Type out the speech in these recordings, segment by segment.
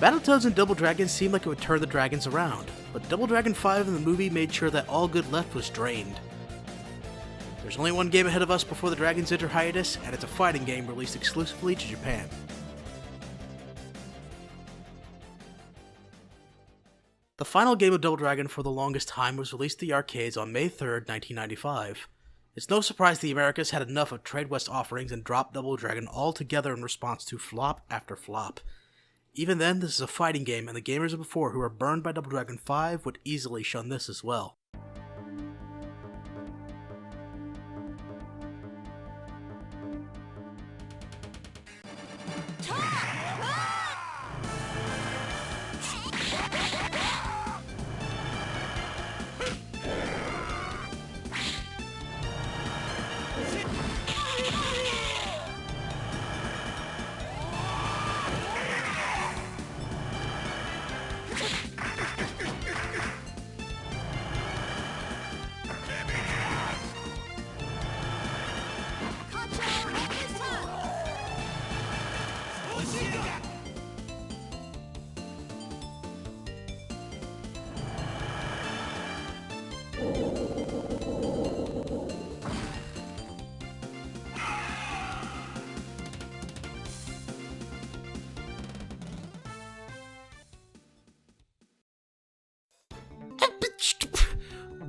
Battletoads and Double Dragon seemed like it would turn the dragons around, but Double Dragon 5 in the movie made sure that all good left was drained. There's only one game ahead of us before the dragons enter hiatus, and it's a fighting game released exclusively to Japan. The final game of Double Dragon for the longest time was released to the arcades on May 3rd, 1995. It's no surprise the Americas had enough of Trade West offerings and dropped Double Dragon altogether in response to flop after flop. Even then, this is a fighting game, and the gamers of before who were burned by Double Dragon 5 would easily shun this as well.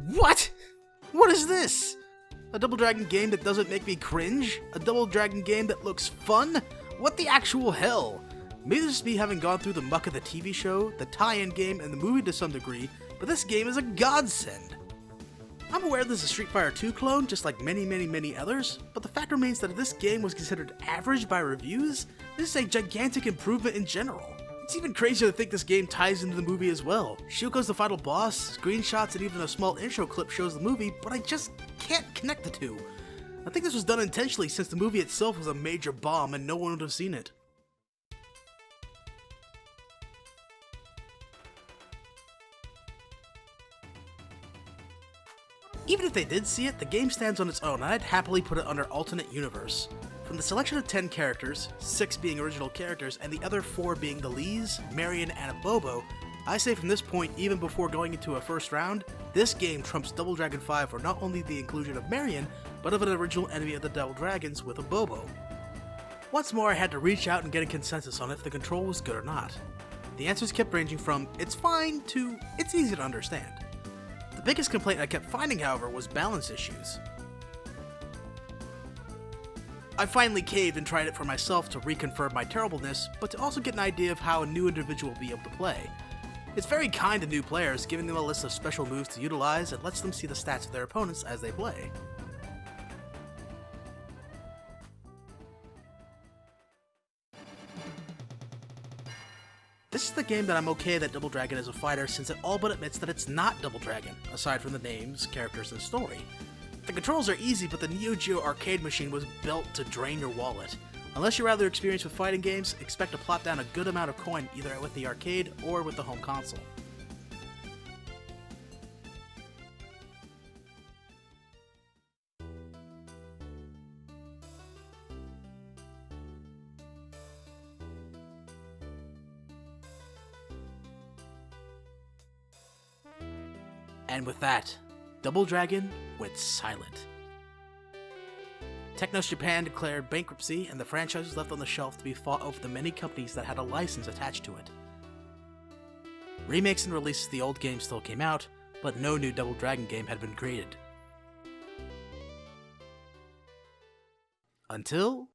What? What is this? A Double Dragon game that doesn't make me cringe? A Double Dragon game that looks fun? What the actual hell? Maybe this is me having gone through the muck of the TV show, the tie-in game, and the movie to some degree, but this game is a godsend. I'm aware this is a Street Fighter 2 clone, just like many others, but the fact remains that if this game was considered average by reviews, this is a gigantic improvement in general. It's even crazier to think this game ties into the movie as well. Shuko's the final boss, screenshots and even a small intro clip shows the movie, but I just can't connect the two. I think this was done intentionally since the movie itself was a major bomb and no one would have seen it. Even if they did see it, the game stands on its own, and I'd happily put it under Alternate Universe. From the selection of 10 characters, 6 being original characters, and the other 4 being the Lees, Marion, and a Bobo, I say from this point, even before going into a first round, this game trumps Double Dragon 5 for not only the inclusion of Marion, but of an original enemy of the Double Dragons with a Bobo. Once more, I had to reach out and get a consensus on if the control was good or not. The answers kept ranging from, it's fine, to, it's easy to understand. The biggest complaint I kept finding, however, was balance issues. I finally caved and tried it for myself to reconfirm my terribleness, but to also get an idea of how a new individual will be able to play. It's very kind to new players, giving them a list of special moves to utilize and lets them see the stats of their opponents as they play. This is the game that I'm okay that Double Dragon is a fighter since it all but admits that it's not Double Dragon, aside from the names, characters, and story. The controls are easy, but the Neo Geo arcade machine was built to drain your wallet. Unless you're rather experienced with fighting games, expect to plop down a good amount of coin either with the arcade or with the home console. And with that, Double Dragon went silent. Technos Japan declared bankruptcy, and the franchise was left on the shelf to be fought over the many companies that had a license attached to it. Remakes and releases of the old game still came out, but no new Double Dragon game had been created. Until...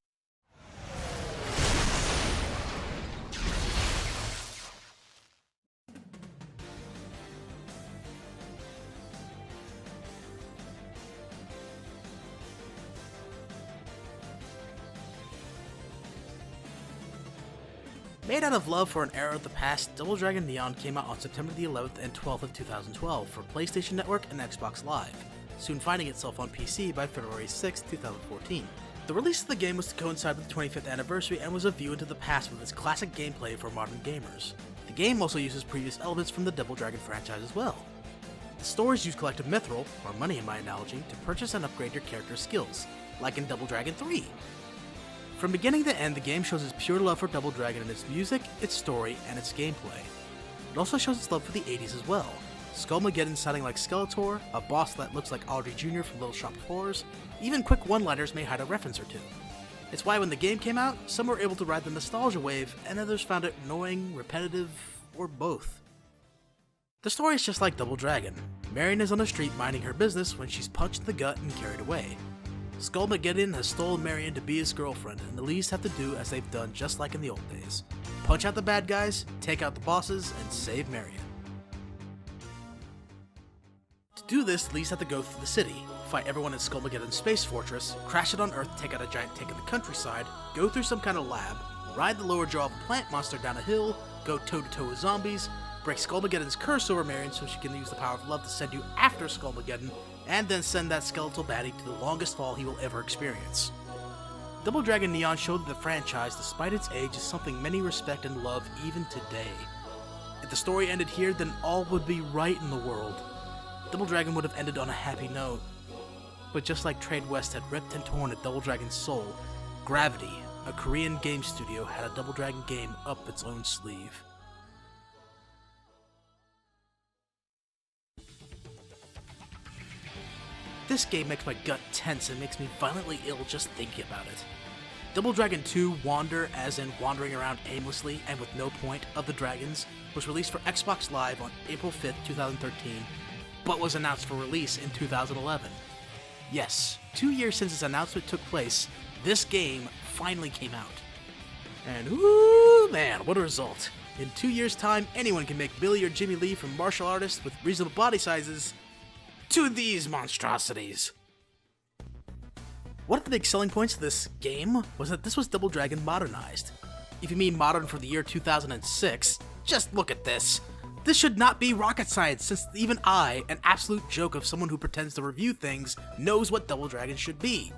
Made out of love for an era of the past, Double Dragon Neon came out on September the 11th and 12th of 2012 for PlayStation Network and Xbox Live, soon finding itself on PC by February 6, 2014. The release of the game was to coincide with the 25th anniversary and was a view into the past with its classic gameplay for modern gamers. The game also uses previous elements from the Double Dragon franchise as well. The stores use collective mithril, or money in my analogy, to purchase and upgrade your character's skills, like in Double Dragon 3. From beginning to end, the game shows its pure love for Double Dragon in its music, its story, and its gameplay. It also shows its love for the 80s as well. Skullmageddon sounding like Skeletor, a boss that looks like Audrey Jr. from Little Shop of Horrors, even quick one-liners may hide a reference or two. It's why when the game came out, some were able to ride the nostalgia wave, and others found it annoying, repetitive, or both. The story is just like Double Dragon. Marion is on the street minding her business when she's punched in the gut and carried away. Skullmageddon has stolen Marion to be his girlfriend, and the Lees have to do as they've done just like in the old days. Punch out the bad guys, take out the bosses, and save Marion. To do this, the Lees have to go through the city, fight everyone in Skullmageddon's space fortress, crash it on Earth, take out a giant tank in the countryside, go through some kind of lab, ride the lower jaw of a plant monster down a hill, go toe-to-toe with zombies, break Skullmageddon's curse over Marion so she can use the power of love to send you after Skullmageddon, and then send that skeletal baddie to the longest fall he will ever experience. Double Dragon Neon showed that the franchise, despite its age, is something many respect and love even today. If the story ended here, then all would be right in the world. Double Dragon would have ended on a happy note. But just like Trade West had ripped and torn at Double Dragon's soul, Gravity, a Korean game studio, had a Double Dragon game up its own sleeve. This game makes my gut tense and makes me violently ill just thinking about it. Double Dragon 2 Wander, as in wandering around aimlessly and with no point, of the dragons, was released for Xbox Live on April 5th, 2013, but was announced for release in 2011. Yes, 2 years since its announcement took place, this game finally came out. And ooh man, what a result. In 2 years' time, anyone can make Billy or Jimmy Lee from martial artists with reasonable body sizes to these monstrosities. One of the big selling points of this game was that this was Double Dragon modernized. If you mean modern for the year 2006, just look at this. This should not be rocket science, since even I, an absolute joke of someone who pretends to review things, knows what Double Dragon should be.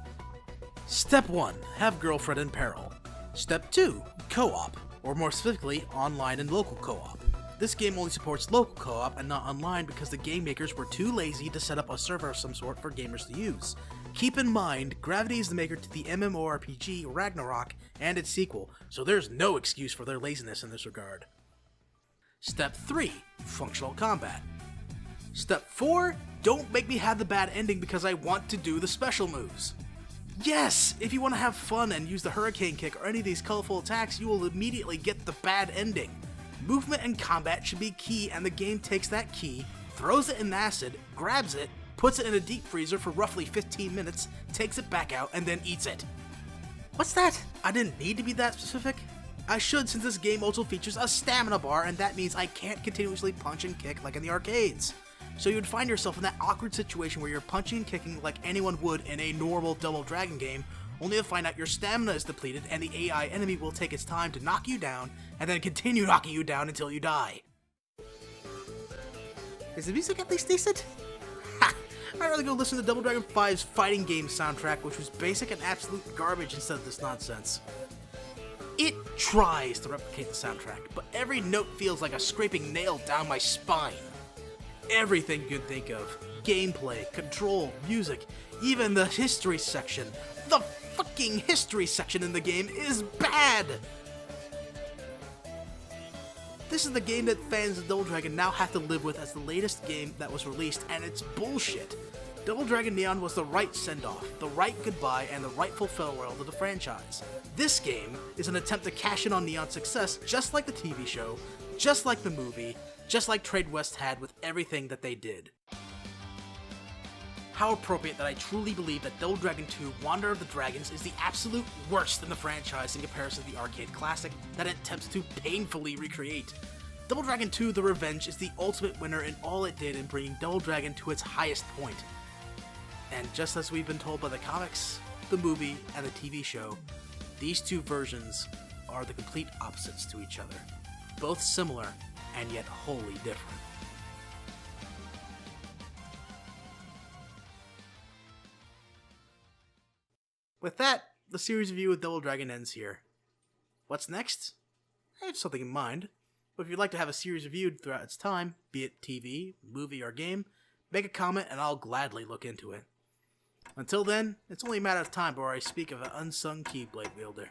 Step 1. Have girlfriend in peril. Step 2. Co-op, or more specifically, online and local co-op. This game only supports local co-op and not online because the game makers were too lazy to set up a server of some sort for gamers to use. Keep in mind, Gravity is the maker to the MMORPG Ragnarok and its sequel, so there's no excuse for their laziness in this regard. Step 3. Functional combat. Step 4. Don't make me have the bad ending because I want to do the special moves. Yes! If you want to have fun and use the Hurricane Kick or any of these colorful attacks, you will immediately get the bad ending. Movement and combat should be key, and the game takes that key, throws it in acid, grabs it, puts it in a deep freezer for roughly 15 minutes, takes it back out, and then eats it. What's that? I didn't need to be that specific? I should, since this game also features a stamina bar, and that means I can't continuously punch and kick like in the arcades. So you would find yourself in that awkward situation where you're punching and kicking like anyone would in a normal Double Dragon game, only to find out your stamina is depleted and the AI enemy will take its time to knock you down, and then continue knocking you down until you die. Is the music at least decent? Ha! I'd rather go listen to Double Dragon 5's fighting game soundtrack, which was basic and absolute garbage instead of this nonsense. It tries to replicate the soundtrack, but every note feels like a scraping nail down my spine. Everything you can think of, gameplay, control, music, even the history section, the fucking history section in the game is bad! This is the game that fans of Double Dragon now have to live with as the latest game that was released, and it's bullshit. Double Dragon Neon was the right send-off, the right goodbye, and the rightful farewell to the franchise. This game is an attempt to cash in on Neon's success just like the TV show, just like the movie, just like Trade West had with everything that they did. How appropriate that I truly believe that Double Dragon 2 Wander of the Dragons is the absolute worst in the franchise in comparison to the arcade classic that it attempts to painfully recreate. Double Dragon 2 The Revenge is the ultimate winner in all it did in bringing Double Dragon to its highest point. And just as we've been told by the comics, the movie, and the TV show, these two versions are the complete opposites to each other. Both similar, and yet wholly different. With that, the series review of Double Dragon ends here. What's next? I have something in mind, but if you'd like to have a series reviewed throughout its time, be it TV, movie, or game, make a comment and I'll gladly look into it. Until then, it's only a matter of time before I speak of an unsung Keyblade wielder.